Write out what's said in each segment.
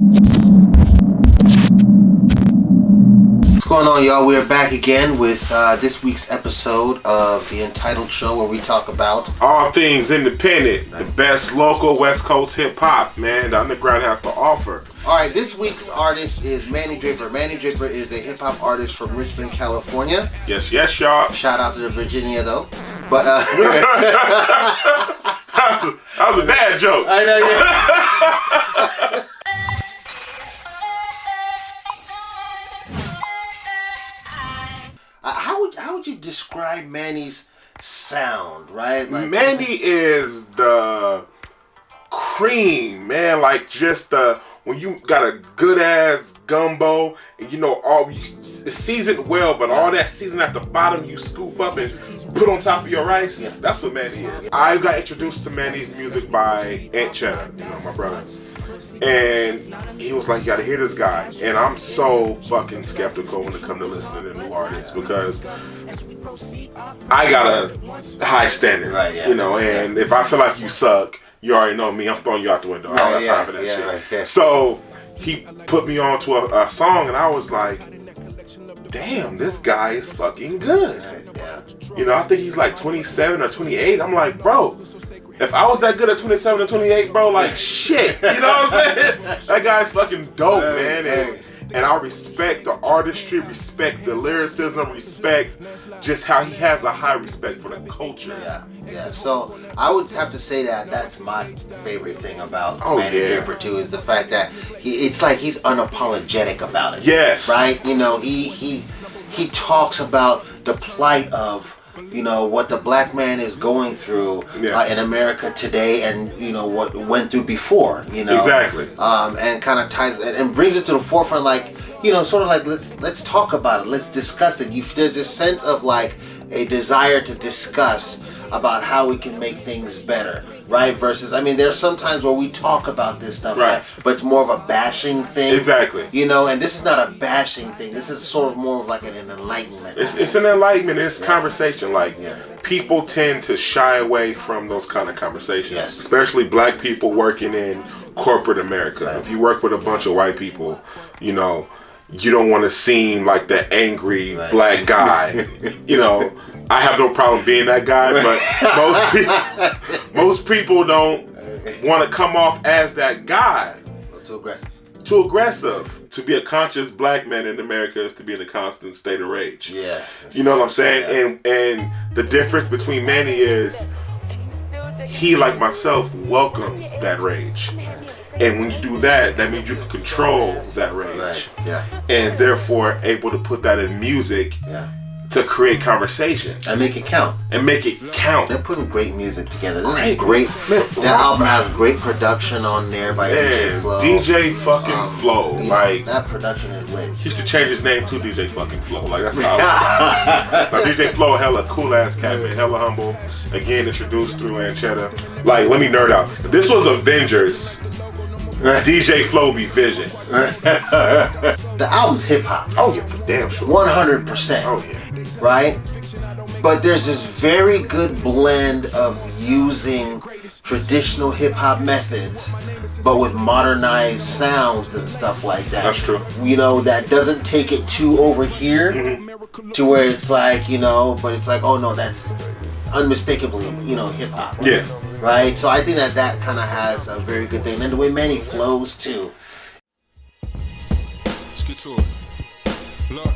What's going on, y'all? We're back again with this week's episode of the Untitled Show, where we talk about all things independent, the best local West Coast hip hop, man, the underground has to offer. All right, this week's artist is Mani Draper. Mani Draper is a hip hop artist from Richmond, California. Yes, y'all. Shout out to the Virginia, though. But that was a bad joke. I know, yeah. How would you describe Manny's sound, right? Like, Manny is the cream, man. Like, just when you got a good ass gumbo and you know it's seasoned well, but all that seasoning at the bottom you scoop up and put on top of your rice. Yeah. That's what Manny is. I got introduced to Manny's music by Aunt Cheddar, my brother. And he was like, you gotta hear this guy. And I'm so fucking skeptical when it comes to listening to new artists because I got a high standard, right, yeah. You know, and if I feel like you suck, you already know me, I'm throwing you out the window. I don't have time for that shit. Right, yeah. So he put me on to a song and I was like, damn, this guy is fucking good. Yeah. You know, I think he's like 27 or 28. I'm like, bro, if I was that good at 27 or 28, bro, like shit. You know what I'm saying? That guy's fucking dope, man. And I respect the artistry, respect the lyricism, respect just how he has a high respect for the culture. Yeah. So I would have to say that that's my favorite thing about Mani Draper too, is the fact that it's like he's unapologetic about it. Yes. Right? You know, he talks about the plight of, you know, what the black man is going through in America today, and you know what went through before, you know. Exactly. And kind of ties and brings it to the forefront, like, you know, sort of like let's talk about it, let's discuss it. There's this sense of like a desire to discuss about how we can make things better, right? Versus, I mean, there's some times where we talk about this stuff, right? But it's more of a bashing thing. Exactly. You know, and this is not a bashing thing. This is sort of more of like an enlightenment. It's an enlightenment. It's conversation. Like, people tend to shy away from those kind of conversations, especially black people working in corporate America. Right. If you work with a bunch of white people, you know, you don't want to seem like the angry black guy. You know, I have no problem being that guy, but most people don't want to come off as that guy. Too aggressive. Too aggressive. To be a conscious black man in America is to be in a constant state of rage. Yeah. You know what I'm saying? And the difference between Manny is he, like myself, welcomes that rage. And when you do that, that means you can control that rage. Right. Yeah. And therefore able to put that in music to create conversation. And make it count. They're putting great music together. This is great. That album has great production on there by DJ Flow. DJ fucking Flow. Like, that production is lit. He should change his name to DJ fucking Flow. Like, that's how now, DJ Flow, hella cool ass cat, man. Hella humble. Again, introduced through Aunt Cheddar. Like, let me nerd out. If this was Avengers, DJ Flow be Vision. The album's hip hop. Oh yeah, for damn sure. 100%. Oh yeah. Right? But there's this very good blend of using traditional hip hop methods, but with modernized sounds and stuff like that. That's true. You know, that doesn't take it too over here to where it's like, you know, but it's like, oh no, that's unmistakably, you know, hip hop. Yeah. Right? So I think that kind of has a very good thing. And the way Manny flows too. Let's get to it. Look.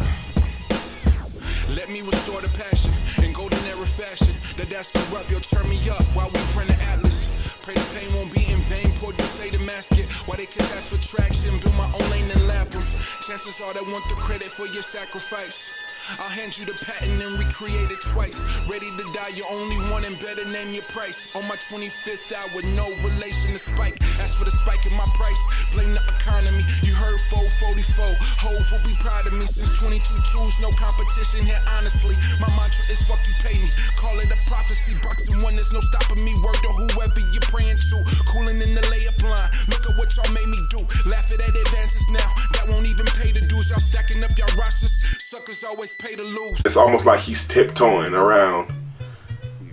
Let me restore the passion in golden era fashion. That's corrupt, yo, turn me up while we print an atlas. Pray the pain won't be in vain. Pour you say to mask it. Why they kiss ask for traction. Build my own lane and lap them. Chances are they want the credit for your sacrifice. I'll hand you the patent and recreate it twice. Ready to die, you're only one and better name your price. On my 25th hour, no relation to Spike. As for the spike in my price, blame the economy. You heard 444. Hove will be proud of me since 22 twos. No competition here, honestly. My mantra is fuck you, pay me. Call it a prophecy. Boxing one, there's no stopping me. Word to whoever you're praying to. Cooling in the layup line. Look at what y'all made me do. Laughing at advances now. That won't even pay the dues. Y'all stacking up y'all rosters. Suckers always pay to lose. It's almost like he's tiptoeing around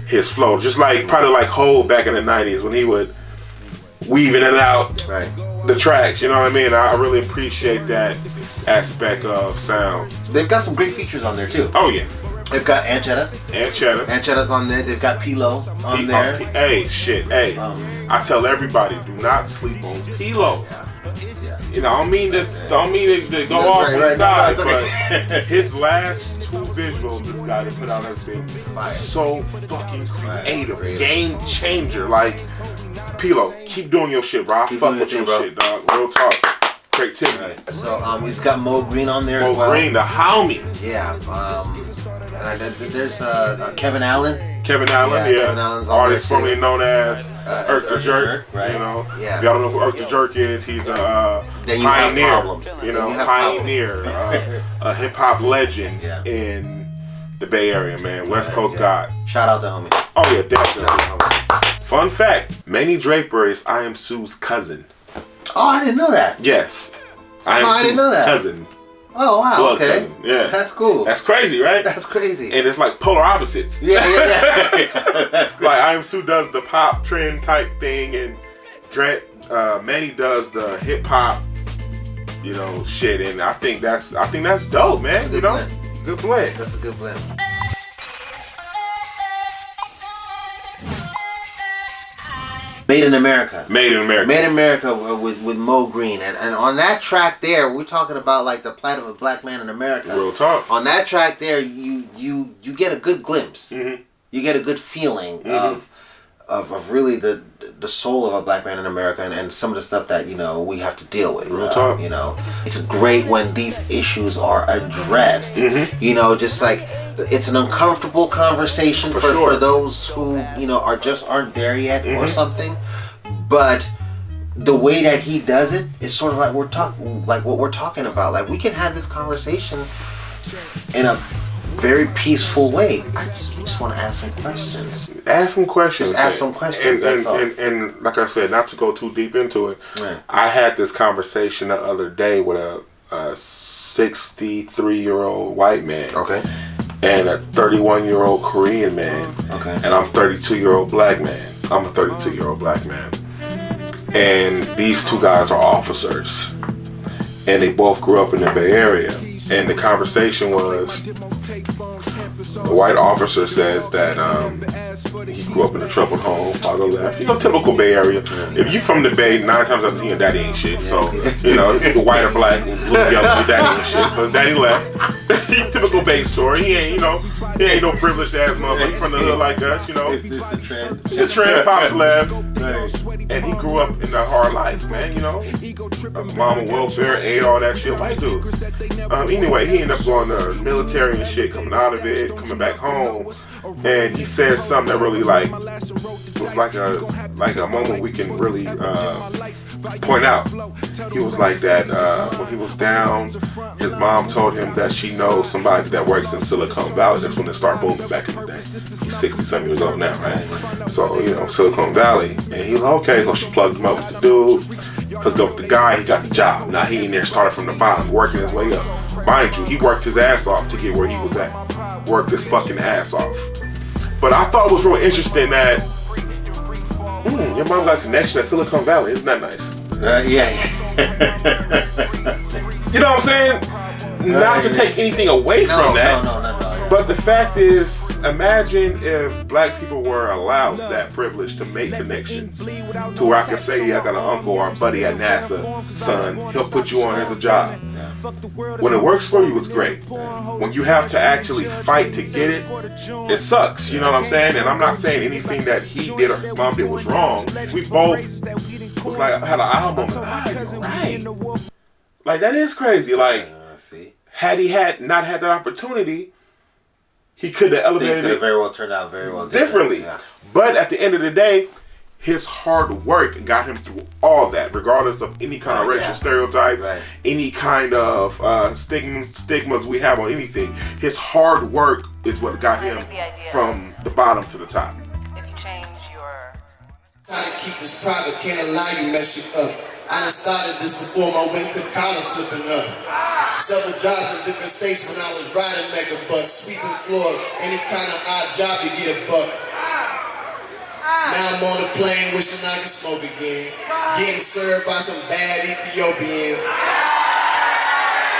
his flow, just like probably like Hov back in the 90s when he would weaving it out Right. the tracks. You know what I mean? I really appreciate that aspect of sound. They've got some great features on there too. Oh yeah. They've got Aunt Cheddar. Aunt Cheddar. Aunt Cheddar's on there. They've got P-Lo on there. Hey, shit. Hey, I tell everybody, do not sleep on P-Lo. Yeah. You know, I don't mean to go off right, the right, side, no, it's okay. but his last 2 visuals, this guy that put out has been Fire. so fucking creative, Right. game changer. Like, P-Lo, keep doing your shit, bro. I Keep fuck doing with your your thing, shit, dog. Real talk. Creativity. Right. So he's got Mo Green on there as Mo well. Green, the homie. Yeah. And there's Kevin Allen. Kevin Allen, Yeah, yeah. Kevin Allen's on Artist there, too. formerly known as Earth the Jerk, right? You know, Yeah. if y'all don't know who Earth the Jerk is, he's a Then you have pioneer, problems. you Then know, you have pioneer, a hip hop legend Yeah. in the Bay Area, man. West Coast God. Shout out to homie. Oh yeah, definitely. Shout out to homie. Fun fact: Mani Draper is I Am Sue's cousin. Oh, I didn't know that. Yes, I Am I Sue's didn't know that. cousin. Oh wow. Blood Okay. cousin. Yeah, That's cool. That's crazy, right? That's crazy. And it's like polar opposites. Yeah. Like I Am Sue does the pop trend type thing, and Manny does the hip hop, you know, shit. And I think that's dope, man. That's a You good know, blend. good blend. That's a good blend. Made in America. Made in America. Made in America with Mo Green. And on that track there, we're talking about like the plight of a black man in America. Real talk. On that track there, you get a good glimpse. Mm-hmm. You get a good feeling of really the soul of a black man in America and some of the stuff that, you know, we have to deal with. Real talk. You know, it's great when these issues are addressed. Mm-hmm. You know, just like it's an uncomfortable conversation for sure. those who, you know, aren't there yet Mm-hmm. or something. But the way that he does it is sort of like what we're talking about. Like we can have this conversation in a very peaceful way. I just want to ask some questions. Ask some questions. Just ask some questions, that's all. And like I said, not to go too deep into it, Right. I had this conversation the other day with a 63-year-old white man. Okay. And a 31-year-old Korean man. Okay. And I'm a 32-year-old black man. I'm a 32-year-old black man. And these two guys are officers. And they both grew up in the Bay Area. And the conversation was, the white officer says that he grew up in a troubled home, father left. You know, typical Bay Area. If you from the Bay, 9 times out of 10, your daddy ain't shit. So, you know, the white or black, blue, yellow, your daddy ain't shit. So his daddy left. Typical Bay story. He ain't no privileged ass motherfucker. He from the hood like us, you know. Is this the trend? The trend pops left. Right. And he grew up in a hard life, man, you know. Mama welfare, ate all that shit. White dude. Anyway, he ended up going to military and shit, coming out of it, coming back home. And he said something that really was like a moment we can really point out. He was like that when he was down, his mom told him that she knows somebody that works in Silicon Valley. That's when it started booming back in the day. He's 60-something years old now, right? So, you know, Silicon Valley. And he was like, okay, so she plugged him up with the dude, hooked up with the guy, he got the job. Now he in there started from the bottom, working his way up. Mind you, he worked his ass off to get where he was at. Worked his fucking ass off. But I thought it was real interesting that your mom got a connection at Silicon Valley. Isn't that nice? Yeah. You know what I'm saying? Not to take anything away from that. No. But the fact is, imagine if black people were allowed that privilege to make connections to where I could say, I got an uncle or a buddy at NASA, son, he'll put you on as a job. When it works for you, it's great. When you have to actually fight to get it, it sucks. You know what I'm saying? And I'm not saying anything that he did or his mom did was wrong. We both was like, had an eye moment. You're right. Like, that is crazy. Like, had he not had that opportunity, he could have elevated Things could have it very well turned out very well differently. Yeah. But at the end of the day, his hard work got him through all that, regardless of any kind of racial stereotypes, any kind of stigmas we have on anything. His hard work is what got him from the bottom to the top. If you change your... Try to keep this private, can't allow you mess it up. I done started this before my winter collar flipping up. Several jobs in different states when I was riding mega bus, sweeping floors, any kind of odd job to get a buck. Now I'm on a plane wishing I could smoke again. Getting served by some bad Ethiopians.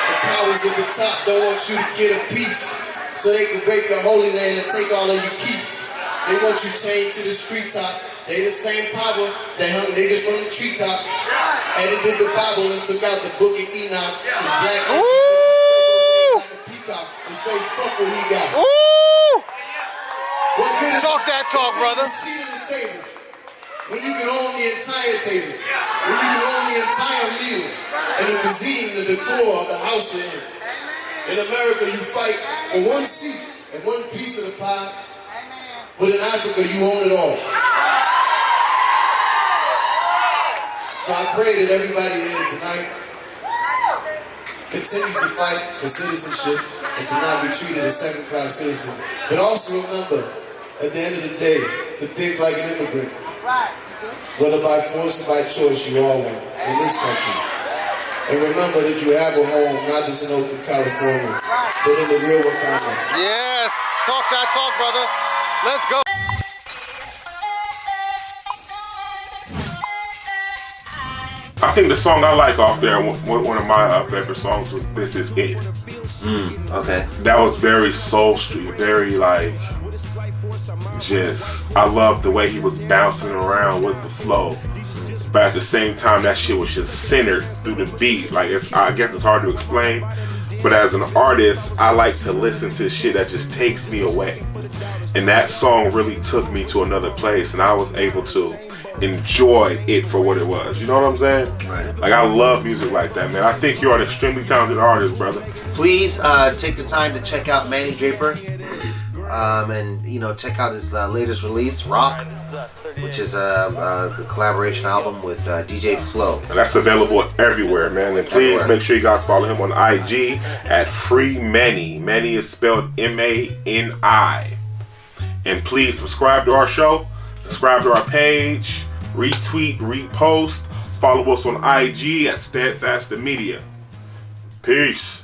The powers at the top don't want you to get a piece, so they can rape the Holy Land and take all of your keeps. They want you chained to the street top. They the same power that hung niggas from the treetop. Edited the Bible and took out the book of Enoch. Cause black people like a peacock and say fuck what he got. Talk that talk, brother. Seat at the table. When you can own the entire table. When you can own the entire meal. And the cuisine, the decor of the house you're in. In America, you fight for one seat and one piece of the pie. But in Africa, you own it all. So I pray that everybody here tonight continues to fight for citizenship and to not be treated as second-class citizens. But also remember, at the end of the day, to think like an immigrant. Whether by force or by choice, you all win in this country. And remember that you have a home, not just in Oakland, California, but in the real Wakanda. Yes, talk that talk, brother. Let's go. I think the song I like off there, one of my favorite songs was "This Is It." Okay. That was very Soul Street, very like, just, I love the way he was bouncing around with the flow. But at the same time, that shit was just centered through the beat. Like, I guess it's hard to explain, but as an artist, I like to listen to shit that just takes me away. And that song really took me to another place, and I was able to enjoy it for what it was. You know what I'm saying? Right. Like, I love music like that, man. I think you're an extremely talented artist, brother. Please take the time to check out Mani Draper. And check out his latest release, Rock, which is the collaboration album with DJ Flow. And that's available everywhere, man. And please make sure you guys follow him on IG at Free Mani. Mani is spelled M-A-N-I. And please subscribe to our show, subscribe to our page, retweet, repost, follow us on IG at Steadfaster Media. Peace.